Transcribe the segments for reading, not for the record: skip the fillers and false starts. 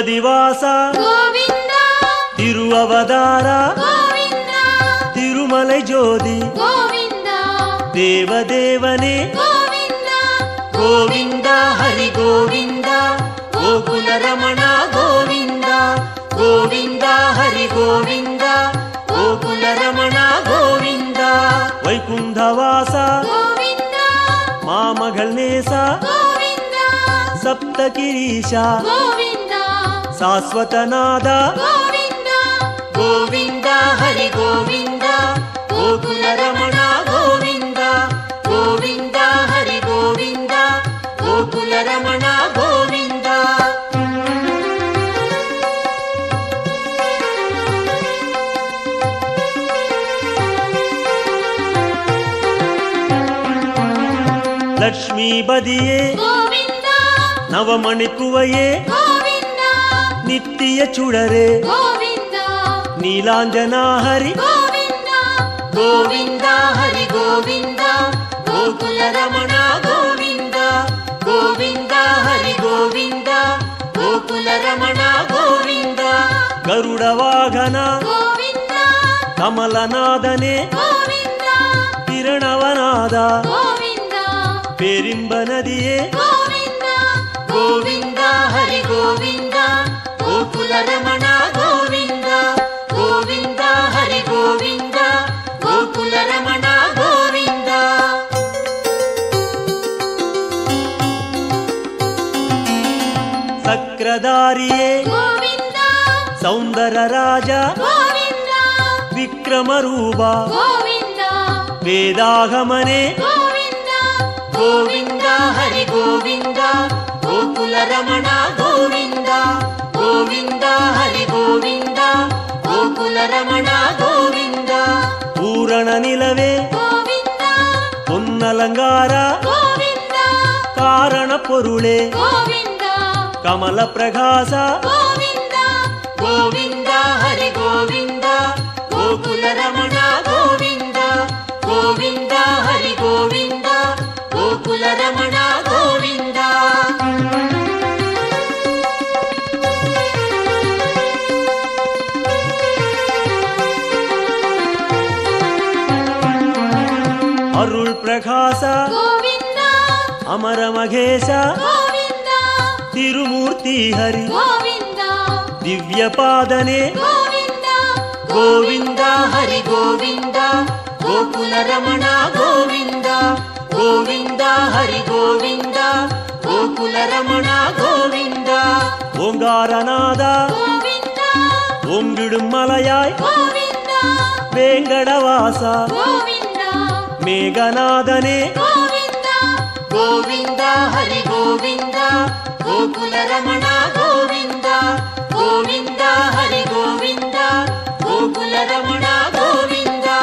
திருப்பதிவாச கோவிந்தா திருவவதார கோவிந்தா திருமலை ஜோதி கோவிந்தா தேவதேவனே கோவிந்தா கோவிந்தா ஹரி கோவிந்தா கோகுல ரமணா கோவிந்தா கோவிந்தா ஹரி கோவிந்தா கோகுல ரமணா கோவிந்தா வைகுண்டவாச கோவிந்தா மாமகள் நேசா கோவிந்தா சப்தகிரீஷா கோவிந்தா சாஸ்வதநாத கோவிந்தா கோவிந்தா ஹரி கோவிந்தா கோகுல ரமணா கோவிந்தா கோவிந்தா ஹரி கோவிந்தா கோகுல ரமணா கோவிந்தா லக்ஷ்மிபதியே கோவிந்தா நவமணிக்குவையே கோவிந்தா நித்திய சுடரே கோவிந்தா நீலாஞ்சனா ஹரி கோவிந்தா கோவிந்தா ஹரி கோவிந்தா கோகுல ரமணா கோவிந்தா கோவிந்தா ஹரி கோவிந்தா கோகுல ரமணா கோவிந்தா கருட வாகனா கோவிந்தா கமலநாதனே கோவிந்தா பிரணவநாதா கோவிந்தா பேரின்ப நதியே கோவிந்தா கோவிந்தா ஹரி கோவிந்தா கோகுல ரமணா கோவிந்தா கோவிந்தா ஹரி கோவிந்தா கோகுல ரமணா கோவிந்தா சக்கரதாரியே கோவிந்தா சௌந்தர ராஜா கோவிந்தா விக்ரமரூபா கோவிந்தா வேதாகமனே கோவிந்தா கோவிந்தா ஹரி கோவிந்தா கோகுல ரமணா கோவிந்தா கோவிந்தா ஹரி கோவிந்தா கோகுல ரமணா கோவிந்தா பூரண நிலவே கோவிந்தா பொன்னலங்கார கோவிந்தா காரண பொருளே கோவிந்தா கமல பிரகாச கோவிந்தா கோவிந்தா ஹரி கோவிந்தா கோகுல ரமணா கோவிந்தா கோவிந்தா ஹரி கோவிந்தா கோகுல ரமணா கோவிந்தா அருள் பிரகாச கோவிந்தா அமர மகேச கோவிந்தா திருமூர்த்தி ஹரி கோவிந்தா திவ்ய பாதனே கோவிந்தா கோவிந்தா ஹரி கோவிந்தா கோகுல ரமணா கோவிந்தா கோவிந்தா ஹரி கோவிந்தா கோகுல ரமணா கோவிந்தா ஓங்காரநாதா கோவிந்தா ஓங்கிடும் மலையாய் கோவிந்தா வேங்கடவாசா கோவிந்தா மேகநாதனே கோவிந்தா கோவிந்தா ஹரி கோவிந்தா கோகுல ரமணா கோவிந்தா கோவிந்தா ஹரி கோவிந்தா கோகுல ரமணா கோவிந்தா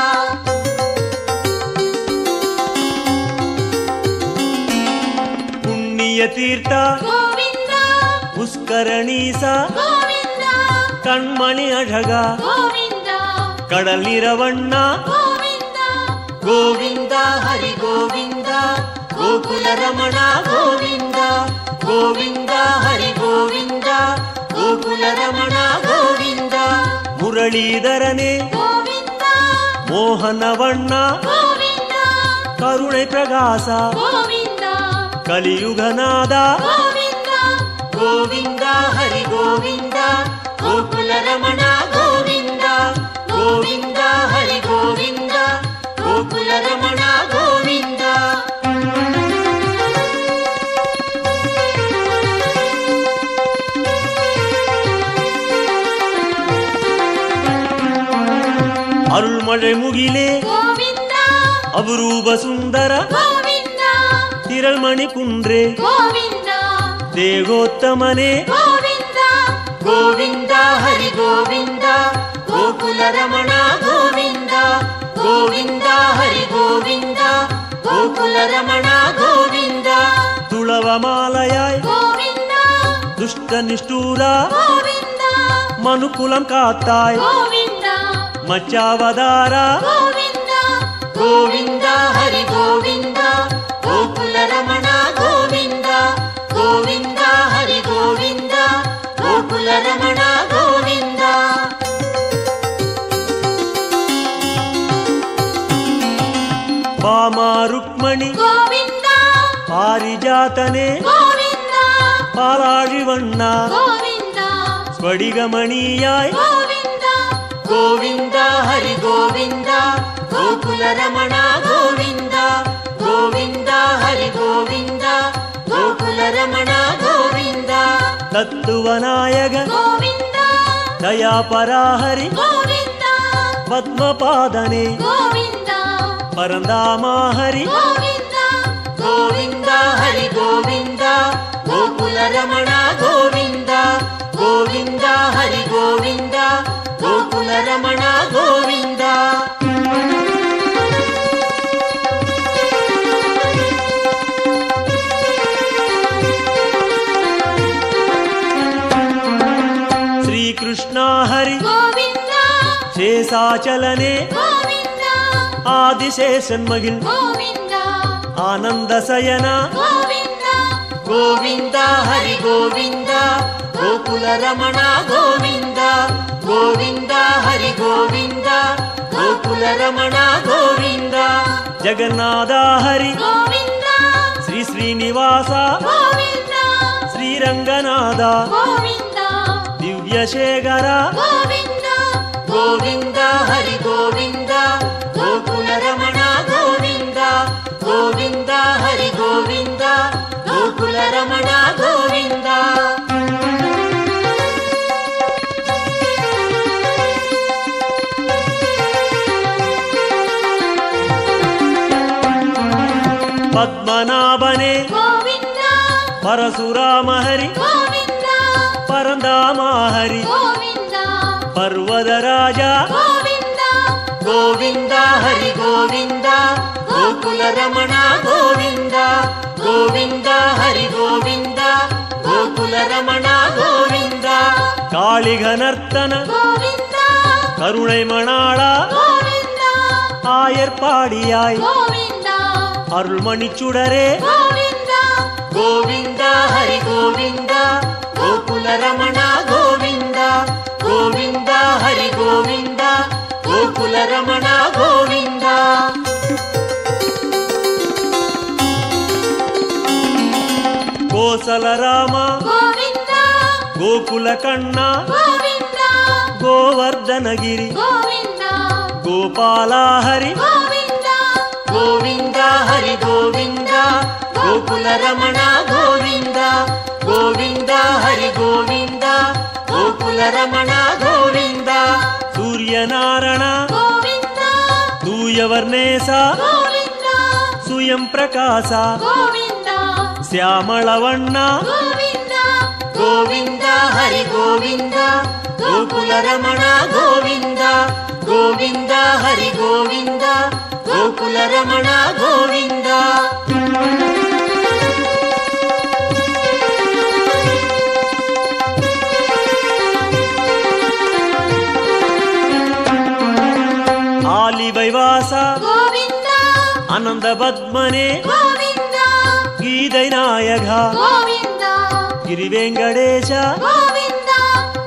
புண்ணிய தீர்த்தா கோவிந்தா புஷ்கரணீசா கோவிந்தா கண்மணி அழகா கோவிந்தா கடல் நிறவண்ணா கோவிந்தா கோவிந்தா ஹரி கோவிந்தா கோகுல ரமணா கோவிந்தா கோவிந்தா ஹரி கோவிந்தா கோகுல ரமணா கோவிந்தா முரளீதரனே கோவிந்தா மோகனவண்ணா கோவிந்தா கருணை பிரகாசா கோவிந்தா கலியுகநாதா கோவிந்தா கோவிந்தா ஹரி கோவிந்தா கோகுல ரமணா கோவிந்தா கோவிந்தா ஹரி கோவிந்தா கோகுல ரமணா கோவிந்தா அருள்மழை முகிலே கோவிந்தா அபரூப சுந்தர கோவிந்தா திரள்மணி குன்றே கோவிந்தா தேகோத்தமனே கோவிந்தா கோவிந்தா ஹரி கோவிந்தா கோகுல ரமணா கோவிந்தா கோவிந்தா ஹரி கோவிந்தா கோகுல ரமணா கோவிந்தா துளவமாலையாய் கோவிந்தா துஷ்ட நிஷ்டூரா கோவிந்தா மனுக்குலம் காத்தாய் கோவிந்தா மச்சாவதாரா கோவிந்தா கோவிந்தா ஹரி கோவிந்தா கோகுல ரமணா கோவிந்தா கோவிந்தா ஹரி கோவிந்தா கோகுல பால்மணி கோவிந்தா பாரிஜாத்தனே கோவிந்தா பாலாழிவண்ணா கோவிந்தா ஸ்படிகமணியாய் கோவிந்தா கோவிந்தா ஹரி கோவிந்தா கோகுல ரமணா கோவிந்தா கோவிந்தா ஹரி கோவிந்தா கோகுல ரமணா கோவிந்தா தத்துவநாயக கோவிந்தா தயாபராஹரி கோவிந்தா பத்மபாதனே கோவிந்தா பரந்தாமாஹரி கோவிந்தா கோவிந்தா ஹரி கோவிந்தா கோகுல ரமணா கோவிந்தா கோவிந்தா ஹரி கோவிந்தா கோகுல ரமணா கோவிந்தா శ్రీకృష్ణా హరి கோவிந்தா శేషాచలనే கோவிந்தா ఆదిశేషన్మగిల్ கோவிந்தா ఆనందశయన கோவிந்தா గోవిందా హరి గోవిందా గోకుల రమణ గోవిందా గోవిందా హరి గోవిందా గోకుల రమణ గోవిందా జగన్నాథ హరి கோவிந்தா శ్రీ శ్రీనివాస கோவிந்தா శ్రీరంగనాథ கோவிந்தா దివ్యశేఖర கோவிந்தா గోవిందా హరి గోవిందా గోకుల రమణ గోవిందా గోవిందా హరి గోవిందా గోకుల రమణ గోవిందా పద్మనాభనే கோவிந்தா పరశురామ హరి கோவிந்தா పరంధామ హరి கோவிந்தா పర్వతరాజ கோவிந்தா గోవిందా హరి గోవిందా గోకుల రమణ గోవిందా గోవిందా హరి గోవిందా గోకుల రమణ గోవిందా కాళిఘనర్తన கோவிந்தா கருணை மணாளா கோவிந்தா ஆயர்பாடியாய் கோவிந்தா அருள்மணிச்சுடரே கோவிந்தா கோவிந்தா ஹரி கோவிந்தா கோகுல ரமண கோவிந்தா கோவிந்தா ஹரி கோவிந்தா கோகுல ரமண கோவிந்தா கோசல ராம கோவிந்தா கோகுல கண்ணா கோவிந்தா கோவர்தனகிரி கோவிந்தா கோபாலா ஹரி கோவிந்தா கோவிந்தா ஹரி கோவிந்தா கோகுல ரமண கோவிந்தா கோவிந்தா ஹரி கோவிந்தா கோகுல ரமண கோவிந்தா சூரியநாராயண கோவிந்தா தூயவர்ணேச கோவிந்தா சுயம் பிரகாச கோவிந்தா శ్యామళవಣ್ణ கோவிந்தா கோவிந்தா ஹரி கோவிந்தா கோகுல ரமண கோவிந்தா கோவிந்தா ஹரி கோவிந்தா கோகுல ரமண கோவிந்தா ஆலிவைவாச கோவிந்தா அனந்த பத்மனே கோவிந்தா கீதை நாயகா கோவிந்தா గిరివేంకటేశ கோவிந்தா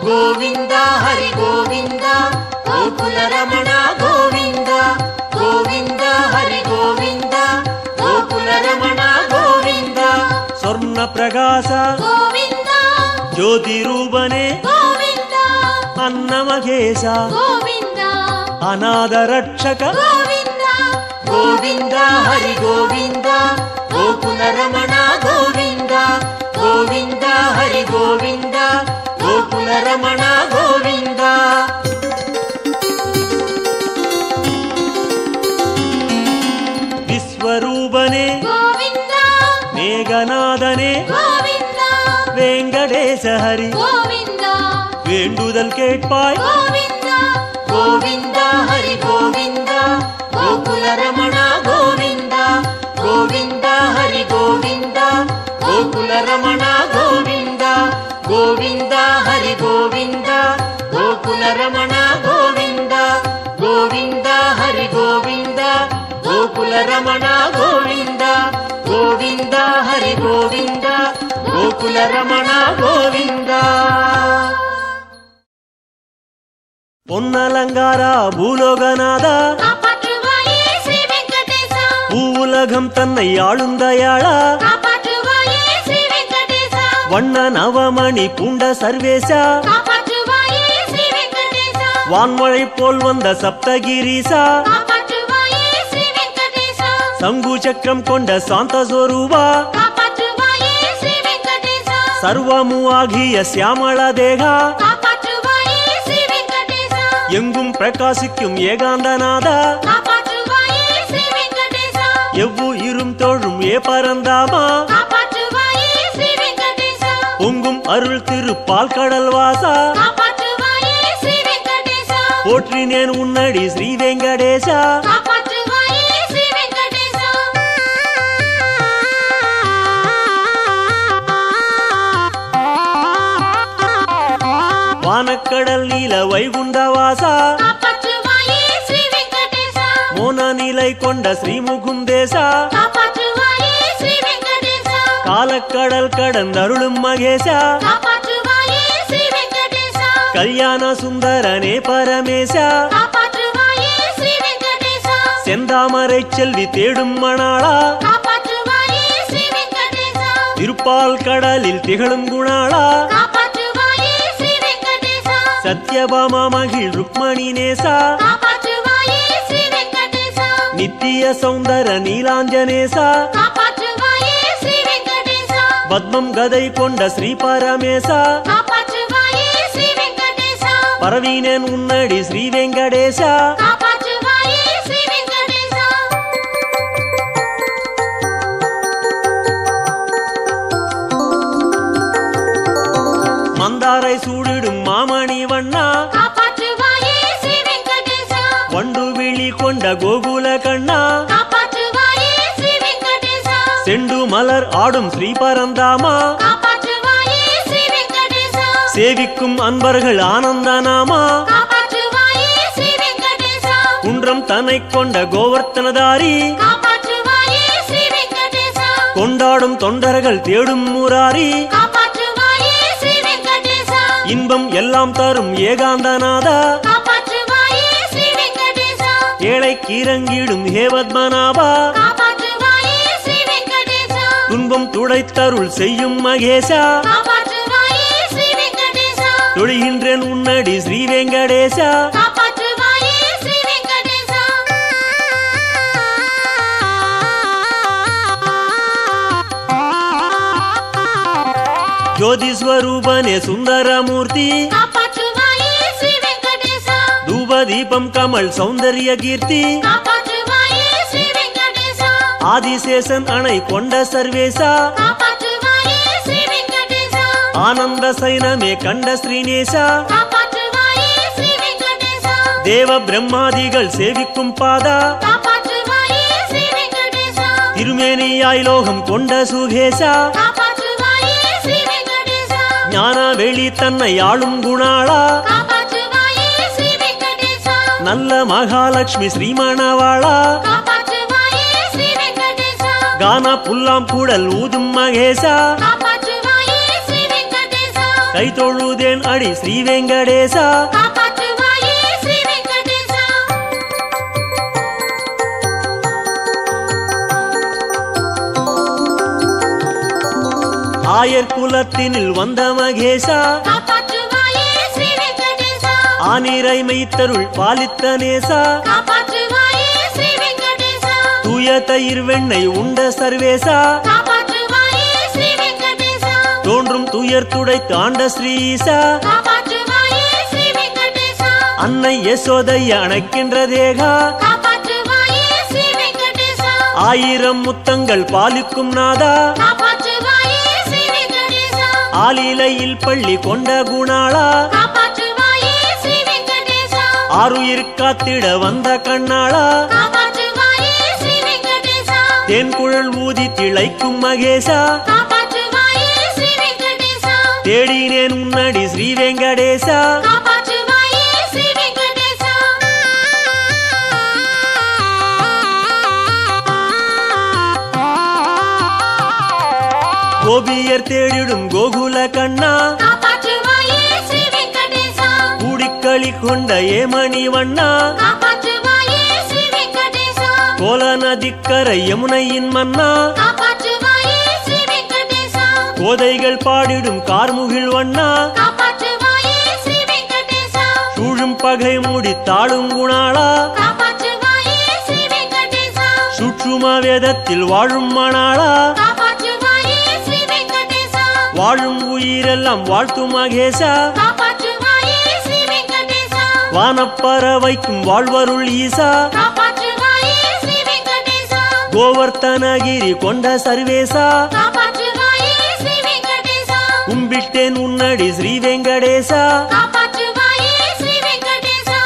గోవిందా హరి గోవిందా గోకుల రమణ గోవిందా గోవిందా హరి గోవిందా గోకుల రమణ గోవిందా స్వర్ణ ప్రకాశ கோவிந்தா జ్యోతి రూపనే கோவிந்தா అన్నమఘేశ கோவிந்தா అనాథ రక్షక கோவிந்தா గోవిందా హరి గోవిందా గోకుల రమణ గోవిందా గోవిందా హరి గోవిందా గోకుల రమణ గోవిందా విశ్వరూపనే கோவிந்தா மேகநாதனே கோவிந்தா வெங்கடேச ஹரி கோவிந்தா வேண்டுதல் கேட்பாய் கோவிந்தா கோவிந்தா ஹரி கோவிந்தா கோகுல ரமண கோவிந்தா கோவிந்தா ஹரி கோவிந்தா கோகுல ரமண கோவிந்தா கோவிந்தா ஹரி கோவிந்தா கோகுல ரமண கோவிந்தா கோவிந்தா ஹரி கோவிந்தா கோகுல ரமண கோவிந்தா கோவிந்தா ஹரி கோவிந்தா கோகுல ரமண கோவிந்தா பொன்னலங்கார பூலோகநாத காப்பாற்றுவாயே ஸ்ரீ வெங்கடேசா பூவுலகம் தன்னை ஆளும் தயாளா காப்பாற்றுவாயே ஸ்ரீ வெங்கடேசா வண்ண நவமணி பூண்ட சர்வேசா காப்பாற்றுவாயே ஸ்ரீ வெங்கடேசா வான்மழை போல் வந்த சப்தகிரீசா காப்பாற்றுவாயே ஸ்ரீ வெங்கடேசா சங்கு சக்கரம் கொண்ட சாந்த சொரூபா காப்பாற்றுவாயே ஸ்ரீ வெங்கடேசா சர்வமு ஆகிய சியாமள தேகா காப்பாற்றுவாயே ஸ்ரீ வெங்கடேசா எங்கும் பிரகாசிக்கும் ஏகாந்தநாதா காப்பாற்றுவாயே ஸ்ரீ வெங்கடேசா எவ்வுயிரும் தோழும் ஏ பரந்தாமா காப்பாற்றுவாயே ஸ்ரீ வெங்கடேசா பொங்கும் அருள் திருப்பால் கடல் வாசா காப்பாற்றுவாயே ஸ்ரீ வெங்கடேசா போற்றினேன் உன்னடி ஸ்ரீ வெங்கடேசா காப்பாற்றுவாயே ஸ்ரீ வெங்கடேசா வானக்கடல் நீல வைகுண்டவாசா காப்பாற்றுவாயே ஸ்ரீ வெங்கடேசா மோன நிலை கொண்ட ஸ்ரீமுகுந்தேசா காப்பாற்றுவாயே ஸ்ரீ வெங்கடேசா காலக்கடல் கடந்தருளும் மகேசா காப்பாற்றுவாயே ஸ்ரீ வெங்கடேசா கல்யாண சுந்தரனே பரமேசா காப்பாற்றுவாயே ஸ்ரீ வெங்கடேசா செந்தாமரை செல்வி தேடும் மணாளா காப்பாற்றுவாயே ஸ்ரீ வெங்கடேசா திருப்பால் கடலில் திகழும் குணாளா காப்பாற்றுவாயே ஸ்ரீ வெங்கடேசா சத்யபாமா மகிழ் ருக்மணி நேசா காப்பாற்றுவாயே ஸ்ரீ வெங்கடேசா நித்திய சௌந்தர நீலாஞ்சனேசா காப்பாற்றுவாயே ஸ்ரீ வெங்கடேசா பத்மம் கதை கொண்ட ஸ்ரீ பரமேசா காப்பாற்றுவாயே ஸ்ரீ வெங்கடேசா பரவீனேன் உன்னடி ஸ்ரீ வெங்கடேசா காப்பாற்றுவாயே ஸ்ரீ வெங்கடேசா மந்தாரை சூடிடும் மாமணி வண்ணா காப்பாற்றுவாயே ஸ்ரீ வெங்கடேசா வண்டு விழி கொண்ட கோகுல கண்ணா காப்பாற்றுவாயே ஸ்ரீ வெங்கடேசா செண்டு மலர் ஆடும் ஸ்ரீ பரந்தாமா காப்பாற்றுவாயே ஸ்ரீ வெங்கடேசா சேவிக்கும் அன்பர்கள் ஆனந்த நாமா காப்பாற்றுவாயே ஸ்ரீ வெங்கடேசா குன்றம் தன்னை கொண்ட கோவர்த்தனதாரி காப்பாற்றுவாயே ஸ்ரீ வெங்கடேசா கொண்டாடும் தொண்டர்கள் தேடும் முராரி காப்பாற்றுவாயே ஸ்ரீ வெங்கடேசா இன்பம் எல்லாம் தரும் ஏகாந்தநாதா காப்பாற்றுவாயே ஸ்ரீ வெங்கடேசா ஏழைக்கு இறங்கிடும் ஹேவத்மநாபா காப்பாற்றுவாயே ஸ்ரீ வெங்கடேசா துன்பம் துடைத்தருள் செய்யும் மகேசா காப்பாற்றுவாயே ஸ்ரீ வெங்கடேசா தொழுகின்றேன் உன்னடி ஸ்ரீ வெங்கடேசா காப்பாற்றுவாயே ஸ்ரீ வெங்கடேசா ஜோதி ஸ்வரூபனே சுந்தரமூர்த்தி காப்பாற்றுவாயே ஸ்ரீ வெங்கடேசா தூப தீபம் கமல் சௌந்தர்ய கீர்த்தி காப்பாற்றுவாயே ஸ்ரீ வெங்கடேசா ஆதிசேஷன் அணை கொண்ட சர்வேசா காப்பாற்றுவாயே ஸ்ரீ வெங்கடேசா ஆனந்த சைனமே கண்ட ஸ்ரீநேசா காப்பாற்றுவாயே ஸ்ரீ வெங்கடேசா தேவ பிரம்மாதிகள் சேவிக்கும் பாதா காப்பாற்றுவாயே ஸ்ரீ வெங்கடேசா திருமேனியாய் லோகம் கொண்ட சுகேசா காப்பாற்றுவாயே ஸ்ரீ வெங்கடேசா ஞான வெளி தன்னை ஆளும் குணாளா காப்பாற்றுவாயே ஸ்ரீ வெங்கடேசா நல்ல மகாலட்சுமி ஸ்ரீமணவாளா காப்பாற்றுவாயே ஸ்ரீ வெங்கடேசா கானா புல்லாம் கூடல் ஊதும் மகேசா காப்பாற்றுவாயே ஸ்ரீ வெங்கடேசா கை தொழுதேன் அடி ஸ்ரீ வெங்கடேசா காப்பாற்றுவாயே ஸ்ரீ வெங்கடேசா ஆயர் குலத்தினில் வந்த மகேசா காப்பாற்றுவாயே ஸ்ரீ வெங்கடேசா ஆனிரை மெய்த்தருள் பாலித்த நேசா காப்பாற்றுவாயே ஸ்ரீ வெங்கடேசா தூய தயிர் வெண்ணெய் உண்ட சர்வேசா காப்பாற்றுவாயே ஸ்ரீ வெங்கடேசா தோன்றும் துயர் துடைத்து ஆண்ட ஸ்ரீசா காப்பாற்றுவாயே ஸ்ரீ வெங்கடேசா அன்னை யசோதைய அணைக்கின்ற தேகா காப்பாற்றுவாயே ஸ்ரீ வெங்கடேசா ஆயிரம் முத்தங்கள் பாலிக்கும் நாதா காப்பாற்றுவாயே ஸ்ரீ வெங்கடேசா ஆலிலையில் பள்ளி கொண்ட குணாளா காப்பாற்றுவாயே ஸ்ரீ வெங்கடேசா ஆருயிர் காத்திட வந்த கண்ணாளா காப்பாற்றுவாயே ஸ்ரீ வெங்கடேசா தேன்குழல் ஊதி திளைக்கும் மகேசா காப்பாற்றுவாயே ஸ்ரீ வெங்கடேசா தேடினேன் உன்னடி ஸ்ரீ வெங்கடேசா காப்பாற்றுவாயே ஸ்ரீ வெங்கடேசா கோபியர் தேடிடும் கோகுல கண்ணா காப்பாற்றுவாயே ஸ்ரீ வெங்கடேசா கூடிக்களி கொண்ட ஏமணி வண்ணா காப்பாற்றுவாயே ஸ்ரீ வெங்கடேசா கோல நதிக்கரை யமுனையின் மன்னா காப்பாற்றுவாயே ஸ்ரீ வெங்கடேசா கோதைகள் பாடிடும் கார்முகில் வண்ணா காப்பாற்றுவாயே ஸ்ரீ வெங்கடேசா சூழும் பகை முடித்தாளும் குணாளா காப்பாற்றுவாயே ஸ்ரீ வெங்கடேசா சுற்றுமா வேதத்தில் வாழும் மணாளா காப்பாற்றுவாயே ஸ்ரீ வெங்கடேசா வாழும் உயிரெல்லாம் வாழ்த்தும் மகேசா காப்பாற்றுவாயே ஸ்ரீ வெங்கடேசா வானப்பறவைக்கும் வாழ்வருள் ஈசா காப்பாற்றுவாயே ஸ்ரீ வெங்கடேசா கோவர்த்தனகிரி கொண்ட சர்வேசா காப்பாற்றுவாயே ஸ்ரீ வெங்கடேசா கும்பிட்டேன் உன்னடி ஸ்ரீ வெங்கடேசா காப்பாற்றுவாயே ஸ்ரீ வெங்கடேசா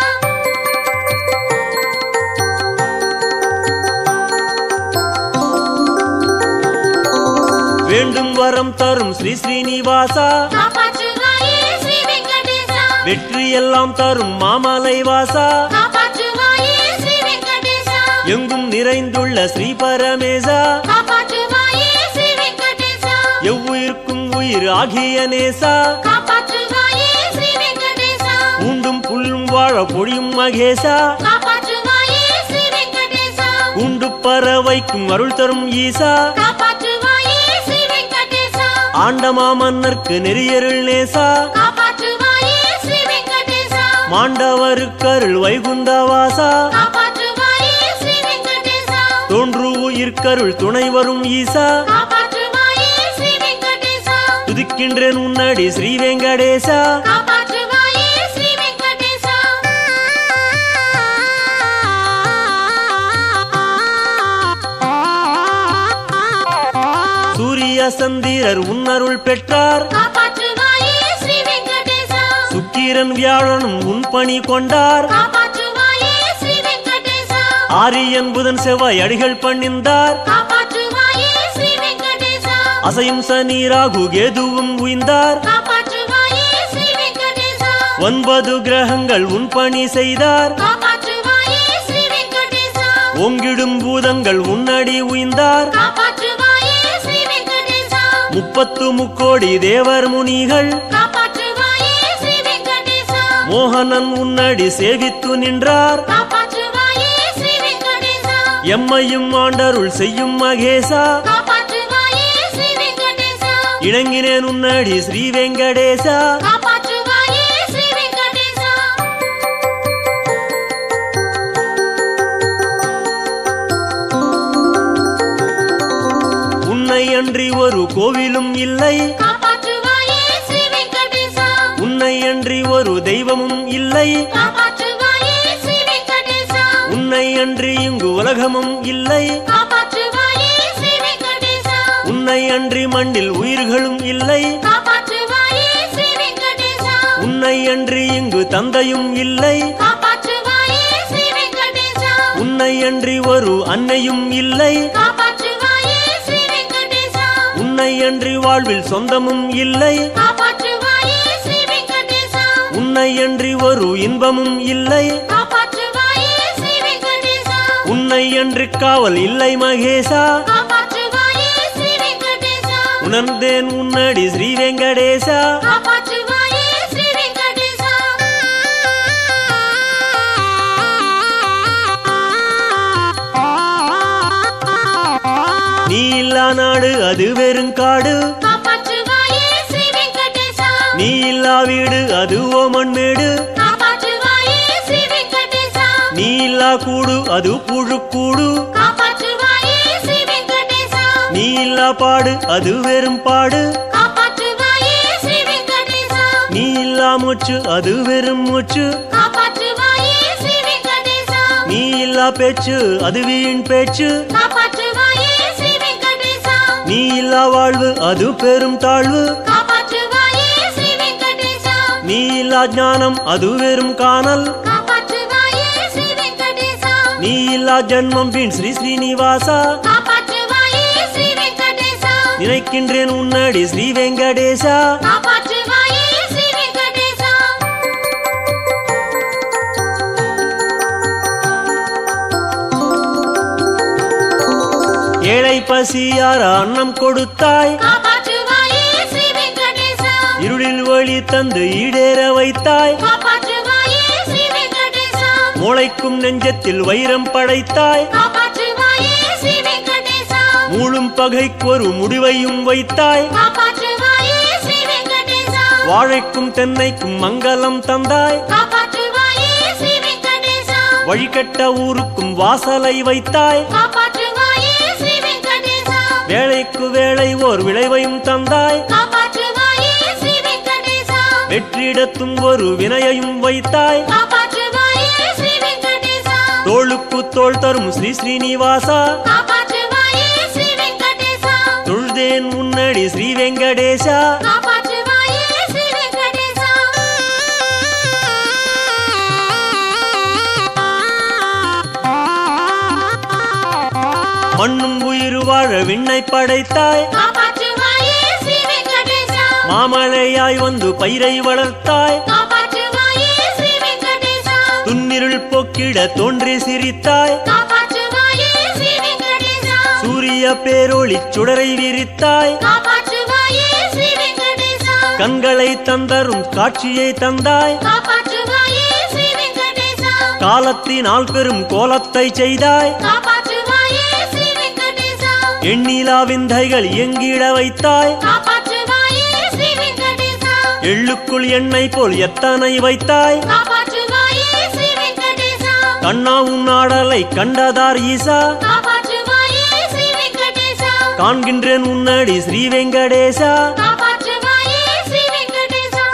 வேண்டும் வரம் தரும் ஸ்ரீ ஸ்ரீனிவாசா காப்பாற்றுவாயே ஸ்ரீ வெங்கடேசா வெற்றி எல்லாம் தரும் மாமலை வாசா காப்பாற்றுவாயே ஸ்ரீ வெங்கடேசா எங்கும் நிறைந்துள்ள ஸ்ரீ பரமேசா காப்பாற்றுவாயே ஸ்ரீ வெங்கடேசா எவ்வுயிர்க்கும் உயிர் ஆகிய நேசா காப்பாற்றுவாயே ஸ்ரீ வெங்கடேசா உண்டும் புல்லும் வாழ பொழியும் மகேசா காப்பாற்றுவாயே ஸ்ரீ வெங்கடேசா உண்டு பறவைக்கும் அருள் தரும் ஈசா காப்பாற்றுவாயே ஸ்ரீ வெங்கடேசா ஆண்டமா மன்னர்க்கு நெறியருள் நேசா காப்பாற்றுவாயே ஸ்ரீ வெங்கடேசா மாண்டவருக்கருள் வைகுந்தவாசா காப்பாற்றுவாயே ஸ்ரீ வெங்கடேசா தோன்று உயிர்க்கருள் துணை வரும் ஈசா காப்பாற்றுவாயே ஸ்ரீ வெங்கடேசா துதிக்கின்றேன் உன்னடி ஸ்ரீ வெங்கடேசா காப்பாற்றுவாயே ஸ்ரீ வெங்கடேசா சூரிய சந்திரர் உன்னருள் பெற்றார் காப்பாற்றுவாயே ஸ்ரீ வெங்கடேசா சுக்கிரன் வியாழனும் உன் பணி கொண்டார் காப்பாற்றுவாயே ஸ்ரீ வெங்கடேசா ஆரியன் புதன் செவ்வாய் அடிகள் பணிந்தார் காப்பாற்றுவாயே ஸ்ரீ வெங்கடேசா அசையும் சனி ராகு கேதுவும் உய்ந்தார் காப்பாற்றுவாயே ஸ்ரீ வெங்கடேசா 9 கிரகங்கள் உன் பணி செய்தார் காப்பாற்றுவாயே ஸ்ரீ வெங்கடேசா ஓங்கிடும் பூதங்கள் உன்னடி உய்ந்தார் காப்பாற்றுவாயே ஸ்ரீ வெங்கடேசா 30 முக்கோடி தேவர் முனிகள் காப்பாற்றுவாயே ஸ்ரீ வெங்கடேசா மோகனன் உன்னடி சேவித்து நின்றார் காப்பாற்றுவாயே ஸ்ரீ வெங்கடேசா எம்மையும் ஆண்டருள் செய்யும் மகேசா காப்பாற்றுவாயே ஸ்ரீ வெங்கடேசா இணங்கினேன் உன்னடி ஸ்ரீ வெங்கடேசா காப்பாற்றுவாயே ஸ்ரீ வெங்கடேசா உன்னை அன்றி ஒரு கோவிலும் இல்லை காப்பாற்றுவாயே ஸ்ரீ வெங்கடேசா உன்னை அன்றி ஒரு தெய்வமும் இல்லை காப்பாற்றுவாயே ஸ்ரீ வெங்கடேசா உன்னை அன்றி இங்கு உலகமும் இல்லை காப்பாற்றுவாயே ஸ்ரீ வெங்கடேசா உன்னை அன்றி மண்ணில் உயிர்களும் இல்லை காப்பாற்றுவாயே ஸ்ரீ வெங்கடேசா உன்னை அன்றி இங்கு தந்தையும் இல்லை காப்பாற்றுவாயே ஸ்ரீ வெங்கடேசா உன்னை அன்றி ஒரு அன்னையும் இல்லை காப்பாற்றுவாயே ஸ்ரீ வெங்கடேசா உன்னை அன்றி வாழ்வில் சொந்தமும் இல்லை காப்பாற்றுவாயே ஸ்ரீ வெங்கடேசா உன்னை அன்றி ஒரு இன்பமும் இல்லை காப்பாற்றுவாயே ஸ்ரீ வெங்கடேசா உன்னை அன்றி காவல் இல்லை மகேசா காப்பாற்றுவாயே ஸ்ரீ வெங்கடேசா உணர்ந்தேன் உன்னடி ஸ்ரீ வெங்கடேசா காப்பாற்றுவாயே ஸ்ரீ வெங்கடேசா நீ இல்லா நாடு அது வெறுங்காடு காப்பாற்றுவாயே ஸ்ரீ வெங்கடேசா நீ இல்லா வீடு அது ஓமன்மேடு காப்பாற்றுவாயே ஸ்ரீ வெங்கடேசா நீ இல்லா கூடு அது புழுக்கூடு காப்பாற்றுவாயே ஸ்ரீ வெங்கடேசா நீ இல்லா பாடு அது வெறும் பாடு காப்பாற்றுவாயே ஸ்ரீ வெங்கடேசா நீ இல்லா மூச்சு அது வெறும் மூச்சு காப்பாற்றுவாயே ஸ்ரீ வெங்கடேசா நீ இல்லா பேச்சு அது வீண் பேச்சு காப்பாற்றுவாயே ஸ்ரீ வெங்கடேசா நீ இல்லா வாழ்வு அது பெரும் தாழ்வு காப்பாற்றுவாயே ஸ்ரீ வெங்கடேசா நீ இல்லா ஞானம் அது வெறும் காணல் காப்பாற்றுவாயே ஸ்ரீ வெங்கடேசா நீ இல்லா ஜன்மம் வீண் ஸ்ரீ ஸ்ரீனிவாசா காப்பாற்றுவாயே ஸ்ரீ வெங்கடேசா நினைக்கின்றேன் உன்னடி ஸ்ரீ வெங்கடேசா காப்பாற்றுவாயே ஸ்ரீ வெங்கடேசா ஏழை பசியார அன்னம் கொடுத்தாய் காப்பாற்றுவாயே ஸ்ரீ வெங்கடேசா இருளில் வழி தந்து ஈடேற வைத்தாய் காப்பாற்றுவாயே ஸ்ரீ வெங்கடேசா முளைக்கும் நெஞ்சத்தில் வைரம் படைத்தாய் காப்பாற்று ஸ்ரீ வெங்கடேசா மூழும் பகைக்கொரு முடிவையும் வைத்தாய் காப்பாற்றுவாயே ஸ்ரீ வெங்கடேசா வாழைக்கும் தென்னைக்கும் மங்களம் தந்தாய் காப்பாற்றுவாயே ஸ்ரீ வெங்கடேசா வழிகட்ட ஊருக்கும் வாசலை வைத்தாய் காப்பாற்றுவாயே ஸ்ரீ வெங்கடேசா வேளைக்கு வேளை ஓர் விளைவையும் தந்தாய் காப்பாற்றுவாயே ஸ்ரீ வெங்கடேசா வெற்றிடத்தும் ஒரு வினையையும் வைத்தாய் காப்பாற்றுவாயே ஸ்ரீ வெங்கடேசா தோளுக்கு தோள் தரும் ஸ்ரீ ஸ்ரீனிவாசா காப்பாற்றுவாயே ஸ்ரீ வெங்கடேசா தொழுதேன் முன்னடி ஸ்ரீ வெங்கடேசா காப்பாற்றுவாயே ஸ்ரீ வெங்கடேசா மண்ணும் உயிர் வாழ விண்ணை படைத்தாய் காப்பாற்றுவாயே ஸ்ரீ வெங்கடேசா மாமழையாய் வந்து பயிரை வளர்த்தாய் காப்பாற்றுவாயே ஸ்ரீ வெங்கடேசா துன்னிருள் போக்கிட தோன்றி சிரித்தாய் காப்பாற்றுவாயே ஸ்ரீ வெங்கடேசா சூரிய பேரொளி சுடரை விரித்தாய் காப்பாற்றுவாயே ஸ்ரீ வெங்கடேசா கண்களை தந்தரும் காட்சியை தந்தாய் காப்பாற்றுவாயே ஸ்ரீ வெங்கடேசா காலத்தினால் பெரும் கோலத்தை செய்தாய் காப்பாற்றுவாயே ஸ்ரீ வெங்கடேசா எண்ணிலா விந்தைகள் எங்கிட வைத்தாய் காப்பாற்றுவாயே ஸ்ரீ வெங்கடேசா எள்ளுக்குள் எண்ணெய் போல் எத்தனை வைத்தாய் காப்பாற்றுவாயே ஸ்ரீ வெங்கடேசா கண்ணா உன்னாடலை கண்டதார் ஈசா காப்பாற்றுவாயே ஸ்ரீ வெங்கடேசா காண்கின்றேன் உன்னடி ஸ்ரீ வெங்கடேசா காப்பாற்றுவாயே ஸ்ரீ வெங்கடேசா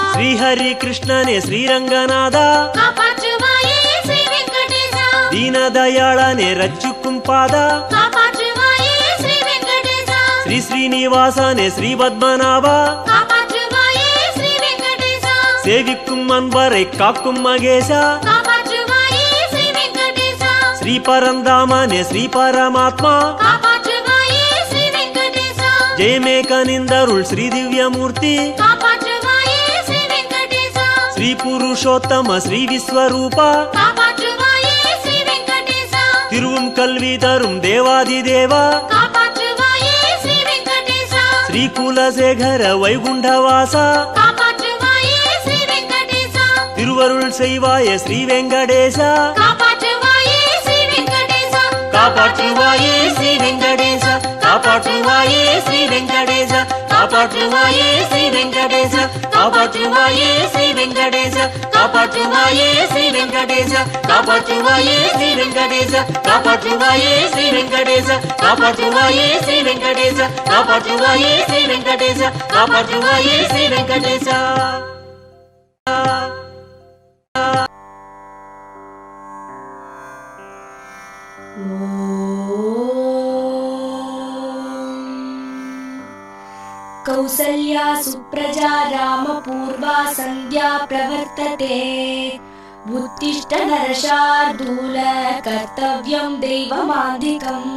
ஸ்ரீஹரி கிருஷ்ணனே ஸ்ரீரங்கநாதா காப்பாற்றுவாயே ஸ்ரீ வெங்கடேசா தீனதயாளனே ரட்சிக்கும் பாதா காப்பாற்றுவாயே ஸ்ரீ வெங்கடேசா ஸ்ரீ ஸ்ரீனிவாசனே ஸ்ரீ பத்மநாபா காப்பாற்றுவாயே ஸ்ரீ வெங்கடேசா சேவிக்கும் அன்பரை காக்கும் மகேசா காப்பாற்றுவாயே ஸ்ரீ வெங்கடேசா ஸ்ரீ பரந்தாமனே ஸ்ரீ பரமாத்மா காப்பாற்றுவாயே ஸ்ரீ வெங்கடேசா ஜெயமே கனிந்தருள் ஸ்ரீ திவ்யமூர்த்தி காப்பாற்றுவாயே ஸ்ரீ வெங்கடேசா ஸ்ரீ புருஷோத்தம ஸ்ரீ விஸ்வரூபா காப்பாற்றுவாயே ஸ்ரீ வெங்கடேசா திருவும் கல்வி தரும் தேவாதி தேவா காப்பாற்றுவாயே ஸ்ரீ வெங்கடேசா ஸ்ரீ குலசேகர வைகுண்டவாசா காப்பாற்றுவாயே ஸ்ரீ வெங்கடேசா திருவருள் செய்வாய ஸ்ரீ வெங்கடேசா காப்பாற்றுவாயே ஸ்ரீ வெங்கடேசா காப்பாற்றுவாயே ஸ்ரீ வெங்கடேசா காப்பாற்றுவாயே ஸ்ரீ வெங்கடேசா காப்பாற்றுவாயே ஸ்ரீ வெங்கடேசா காப்பாற்றுவாயே ஸ்ரீ வெங்கடேசா காப்பாற்றுவாயே ஸ்ரீ வெங்கடேசா காப்பாற்றுவாயே ஸ்ரீ வெங்கடேசா காப்பாற்றுவாயே ஸ்ரீ வெங்கடேசா காப்பாற்றுவாயே ஸ்ரீ வெங்கடேசா காப்பாற்றுவாயே ஸ்ரீ வெங்கடேசா காப்பாற்றுவாயே ஸ்ரீ வெங்கடேசா कौसल्या सुप्रजा रामपूर्वा सन्ध्या प्रवर्तते उत्तिष्ठ नरशार्दूल कर्तव्यं दैवमान्धिकम्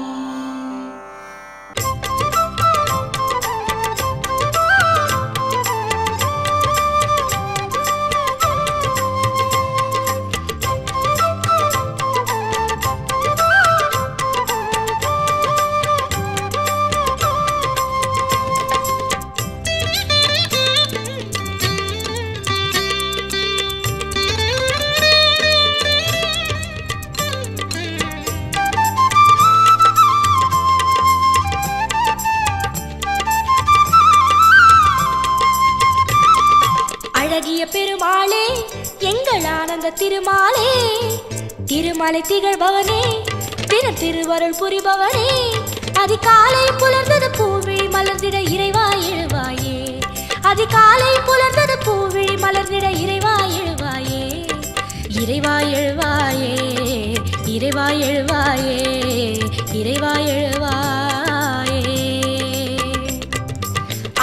அழகிய பெருமாளே எங்கள் ஆனந்த திருமாலே திருமலை திகழ்பவனே தினம் திருவருள் புரிபவனே அதிகாலை புலர்ந்தது பூவிழி மலர்ந்திட இறைவா எழுவாயே அதிகாலை புலர்ந்தது பூவிழி மலர்ந்திட இறைவா எழுவாயே இறைவா எழுவாயே இறைவா எழுவாயே இறைவா எழுவாயே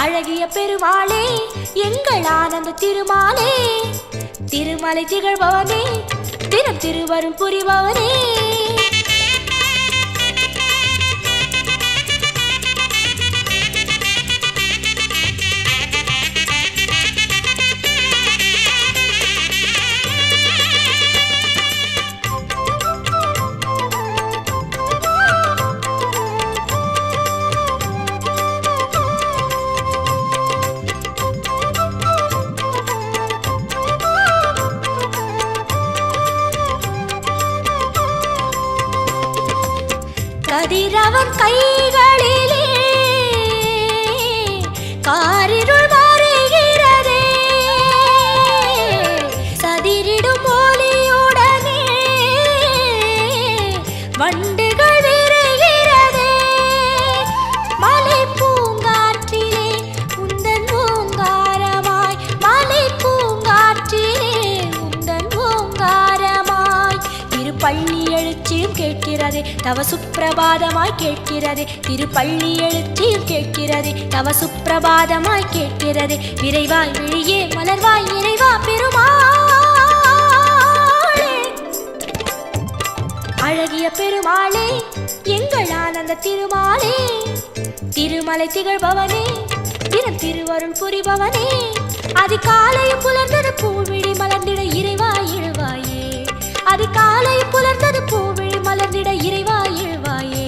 அழகிய பெருமாளே எங்கள் ஆனந்த திருமாலே திருமலை திகழ்பவனே தினம் திருவருள் புரிபவனே அவன் கைகளிலே காரிருள் மாறுகிறதே சதிரிடும் ஒலியுடனே வண்டுகள் விரைகிறதே மலை பூங்காற்றிலே உந்தன் ஓங்காரமாய் மலை பூங்காற்றிலே உந்தன் ஓங்காரமாய் திருப்பள்ளி எழுச்சியும் கேட்கிறதே தவ சுப்பிரபாதமாய் கேட்கிறதே திருப்பள்ளி எழுச்சியும் கேட்கிறதே தவ சுப்பிரபாதமாய் கேட்கிறதே விரைவாய் விழியே மலர்வாய் இறைவா பெருமாளே அழகிய பெருமாளே எங்கள் ஆனந்த திருமாலே திருமலை திகழ்பவனே தினம் திருவருள் புரிபவனே அதிகாலையும் புலர்ந்தது பூவிழி மலர்ந்திட இறைவா எழுவாயே அதிகாலையும் புலர்ந்தது பூவிழி மலர்ந்திட இறைவா எழுவாயே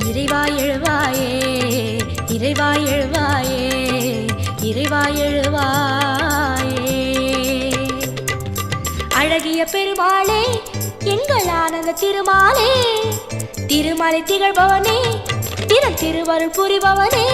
இறைவா எழுவாயே இறைவா எழுவாயே இறைவா எழுவாயே அழகிய பெருமாளே எங்கள் ஆனந்த திருமாலே திருமலை திகழ்பவனே தினம் திருவருள் புரிபவனே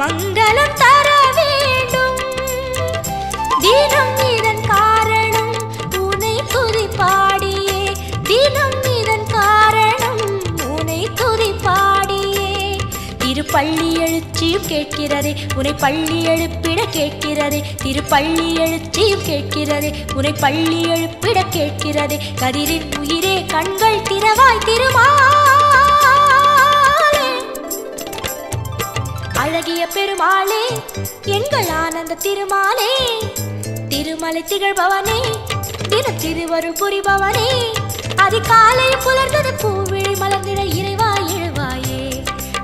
மங்களம் தர வேண்டும் தினம் இதன் காரணம் உனை துதி பாடியே தினம் இதன் காரணம் உனை துதி பாடியே திருப்பள்ளி எழுச்சியும் கேட்கிறதே உனை பள்ளி எழுப்பிட கேட்கிறதே திருப்பள்ளி எழுச்சியும் கேட்கிறதே உனை பள்ளி எழுப்பிட கேட்கிறதே கதிரின் உயிரே கண்கள் திறவாய் அழகிய பெருமாளே எங்கள் ஆனந்த திருமாலே திருமலை திகழ்பவனே தினம் திருவருள் புரிபவனே அதிகாலை புலர்ந்தது பூவிழி மலர்ந்திட இறைவா எழுவாயே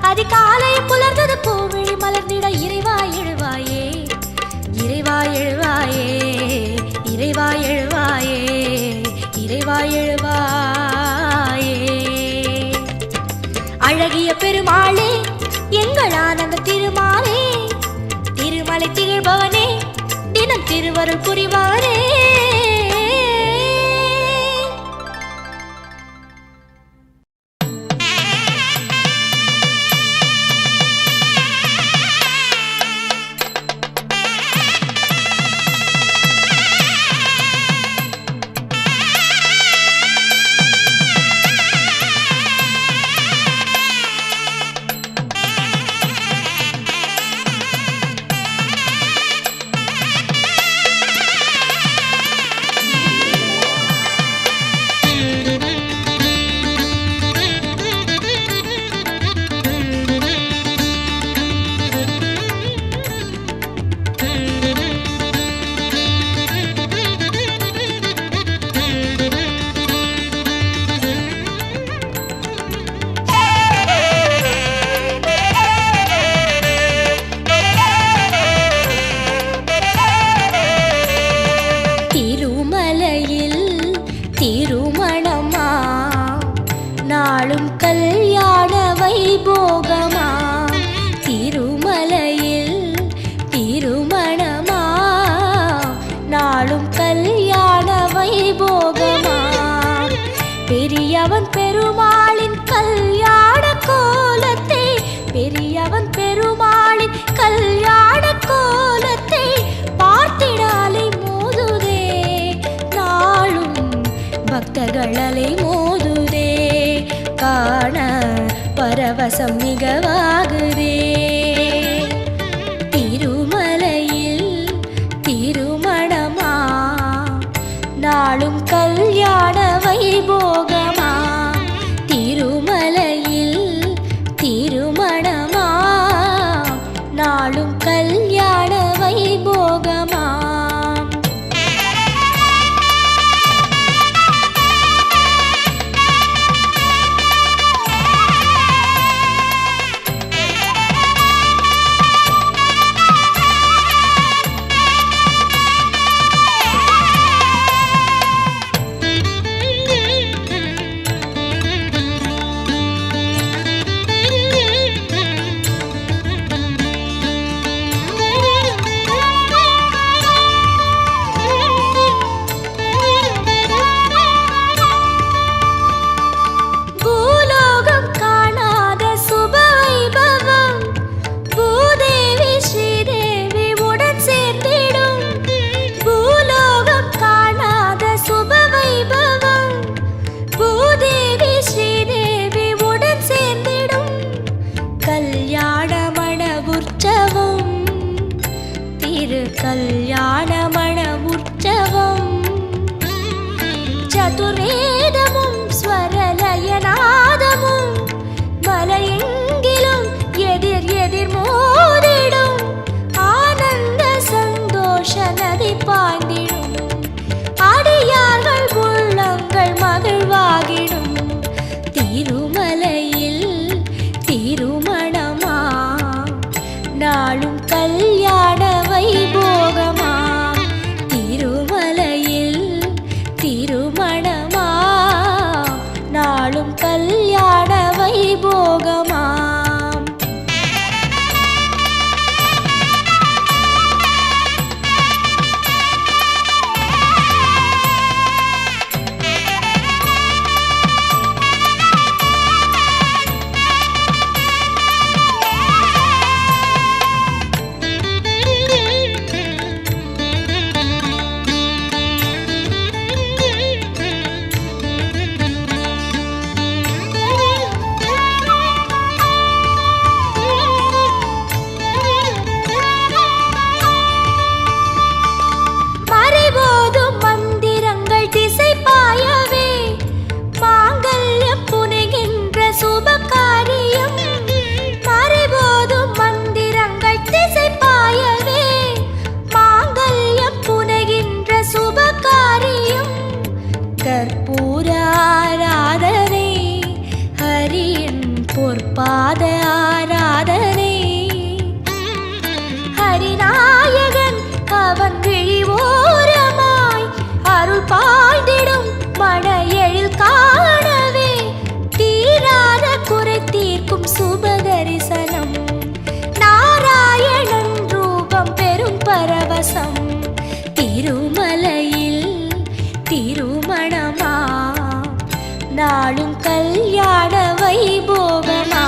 அதிகாலை புலர்ந்தது பூவிழி மலர்ந்திட இறைவா எழுவாயே இறைவா எழுவாயே இறைவா எழுவாயே இறைவா எழுவாயே அழகிய பெருமாளே எங்கள் ஆனந்த திருமாலே திருமலை திகழ்பவனே தினம் திருவருள் புரிபவனே நாளும் கல்யாண வைபோகமா திருமலையில் திருமணமா நாளும் கல்யாண வைபோகமா பெரியவன் பெருமாளின் கல்யாண கோலத்தை பெரியவன் பெருமாளின் கல்யாண கோலத்தை பார்த்திடாலை மோதுதே நாளும் பக்தர்களலை மோதுதே காண பரவசம் மிகவாகுதே திருமலையில் திருமணமா நாளும் கல்யாண வைபோகமா திருமலையில் கல்யாண மண உற்சவம். சதுர்வேதமும் ஸ்வரலயநாதமும் மலையெங்கிலும் எதிர் எதிர் மோதிடும். ஆனந்த சந்தோஷ நதி பாய்ந்திடும். அடியார்கள் உள்ளங்கள் மகிழ்வாகிடும். திருமலையில் திருமணமா நாளும் கல்யாண வைபோகமா. திருமலையில் திருமணமா நாளும் கல்யாண வைபோகமா. பாத ஆராதனை ஹரிநாயகன் அவன் விழிவோரமாய் அருள் பாய்ந்திடும் மன எழில் காணவே. தீராத குறை தீர்க்கும் சுபதரிசனம். நாராயணன் ரூபம் பெரும் பரவசம். திருமலையில் திருமணமா நாளும் கல்யாண வைபோகமா.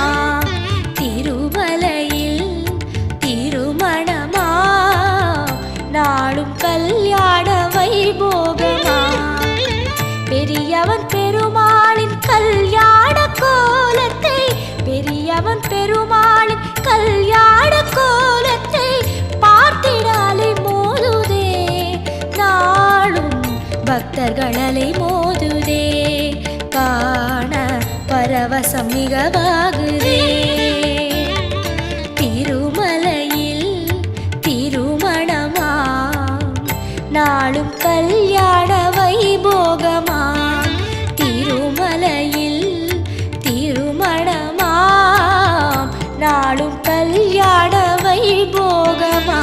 திருமலையில் திருமணமா நாளும் கல்யாண வைபோகமா. பெரியவன் பெருமாளின் கல்யாண கோலத்தை பெரியவன் பெருமாளின் கல்யாண கோலத்தை பார்த்திடாலை மோதுதே. நாளும் பக்தர்களலை மோதுதே. காண பரவசம் மிகவாகுதே. திருமலையில் திருமணமா நாளும் கல்யாண வைபோகமா. திருமலையில் திருமணமா நாளும் கல்யாண வைபோகமா.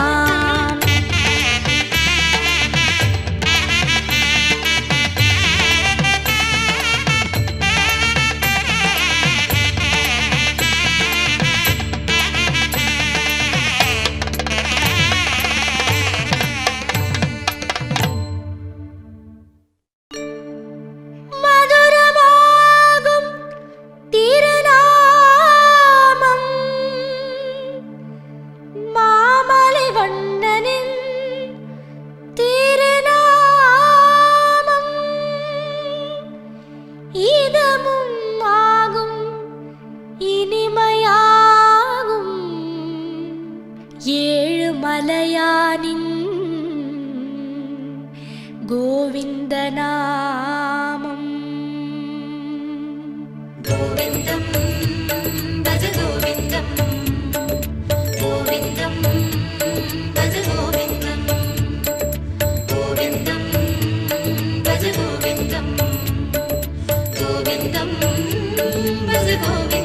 மலையானின் கோவிந்த நாமம். கோவிந்தம் பஜ கோவிந்தம் கோவிந்தம் பஜ கோவிந்தம் கோவிந்தம் பஜ கோவிந்தம் கோவிந்தம் பஜ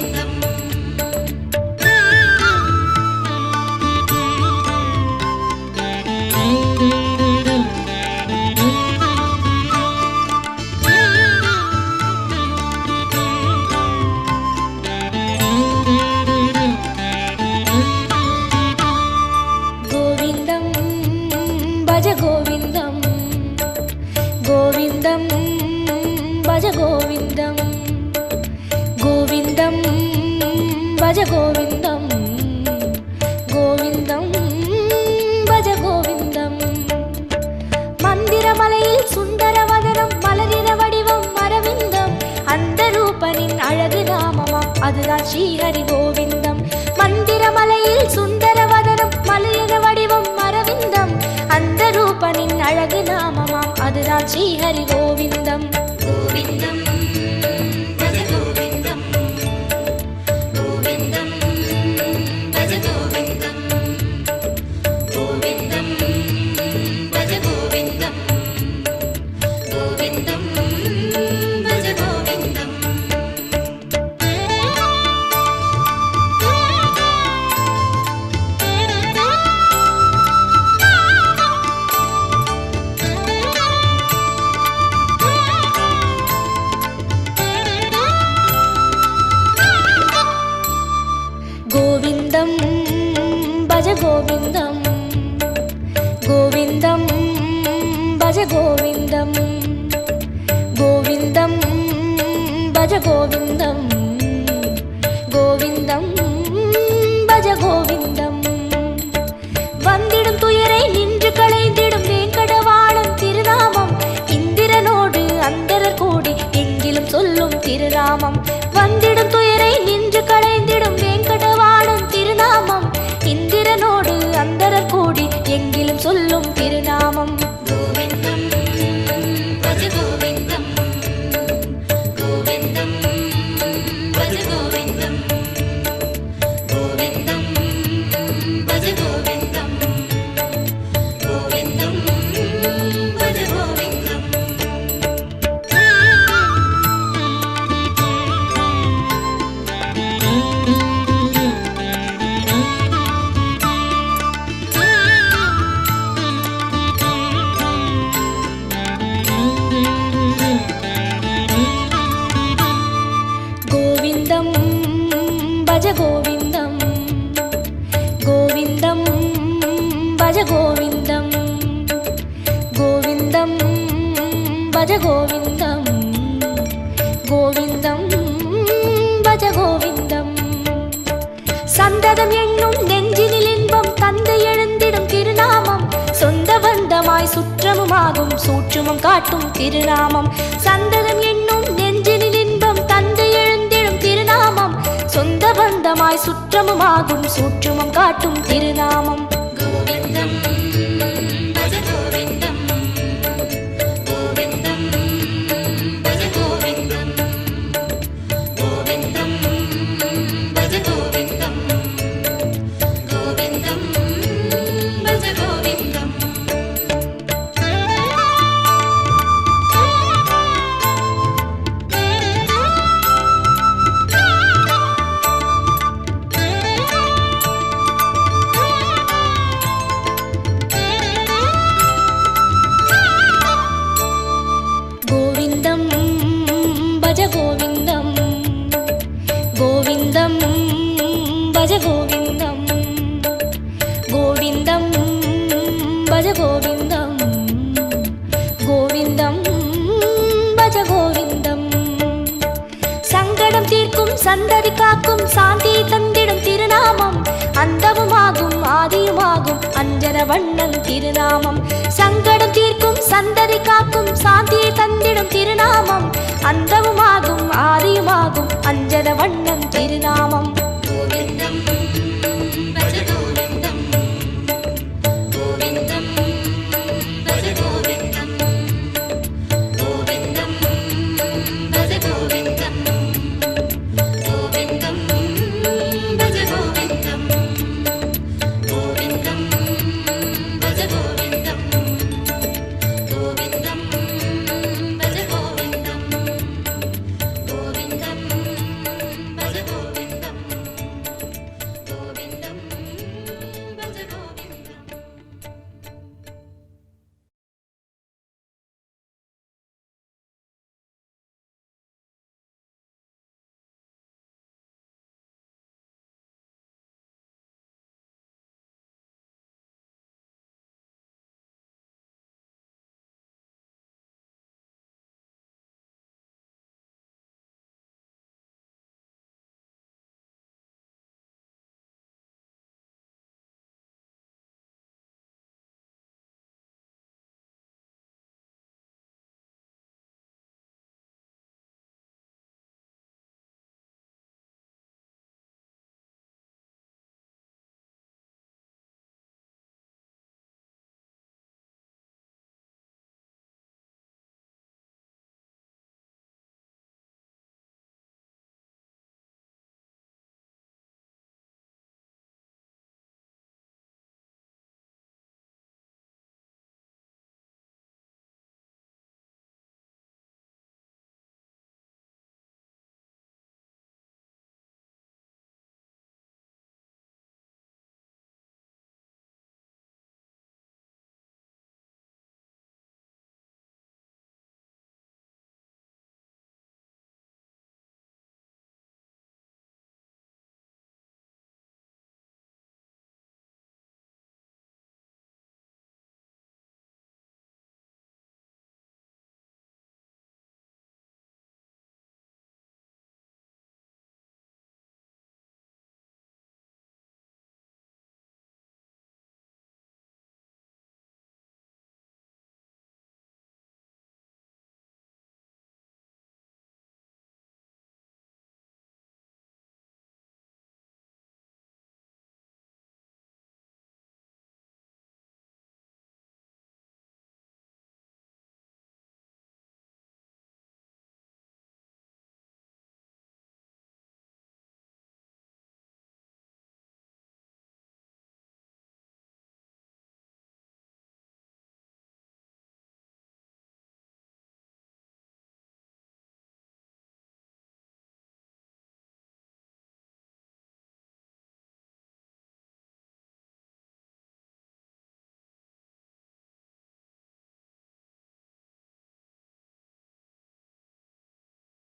கோவிந்தம். கோவிந்தம் பஜ கோவிந்தம் கோவிந்தம் பஜ கோவிந்தம் கோவிந்தம் பஜ கோவிந்தம். மந்திரமலையில் சுந்தரவதனம் மலரின வடிவம் அரவிந்தம். அந்த ரூபனின் அழகு நாமமாம் அதுதான் ஸ்ரீஹரி கோவிந்தம். மந்திரமலையில் சுந்தரவதனம் மலரின வடிவம் அரவிந்தம். ரூபனின் அழகு நாமமாம் அதுதான் ஸ்ரீஹரி கோவிந்தம். கோவிந்தம் பஜ கோவிந்தம் கோவிந்தம் பஜ கோவிந்தம் கோவிந்தம் பஜ கோவிந்தம் கோவிந்தம் பஜ கோவிந்தம். கோவிந்தம் பஜ கோவிந்தம் கோவிந்தம் பஜ கோவிந்தம் கோவிந்தம் பஜ கோவிந்தம் கோவிந்தம் பஜ கோவிந்தம். வந்திடும் துயரை நின்று களைந்திடும் வேங்கடவாளன் திருநாமம் இந்திரனோடு அந்தரர் கூடி எங்கிலும் சொல்லும் திருநாமம். வந்திடும் துயரை நின்று களைந்திடும் வேங்கடவாளன் திருநாமம் இந்திரனோடு அந்தரர் கூடி எங்கிலும் சொல்லும் திருநாமம். கோவிந்தம் பஜ கோவிந்தம் கோவிந்தம் பஜ கோவிந்தம் கோவிந்தம் பஜ கோவிந்தம் கோவிந்தம் பஜ கோவிந்தம். கோவிந்தம் பஜ கோவிந்தம் கோவிந்தம் பஜ கோவிந்தம் கோவிந்தம் பஜ கோவிந்தம் கோவிந்தம் பஜ கோவிந்தம். சந்ததம் என்னும் நெஞ்சினில் இன்பம் தந்தை எழுந்திடும் திருநாமம் சொந்த பந்தமாய் சுற்றமுமாகும் சூற்றுமம் காட்டும் திருநாமம். சந்ததம் என்னும் நெஞ்சினில் இன்பம் தந்தை எழுந்திடும் திருநாமம் சொந்த பந்தமாய் சுற்றமுமாகும் சூற்றுமம் காட்டும் திருநாமம். கோவிந்தம் பஜ கோவிந்தம் கோவிந்தம் பஜ கோவிந்தம் கோவிந்தம் பஜ கோவிந்தம் கோவிந்தம் பஜ கோவிந்தம். கோவிந்தம் பஜ கோவிந்தம் கோவிந்தம் பஜ கோவிந்தம் கோவிந்தம் பஜ கோவிந்தம் கோவிந்தம் பஜ கோவிந்தம். சங்கடம் தீர்க்கும் சந்ததி காக்கும் சாந்தி தந்திடும் திருநாமம் அந்தமுமாகும் ஆதியுமாகும் அஞ்சன வண்ணன் திருநாமம். சங்கடம் தீர்க்கும் சந்ததி காக்கும் சாந்தியை தந்திடும் திருநாமம் அந்தமுமாகும் ஆதியுமாகும் அஞ்சன வண்ணன் திருநாமம்.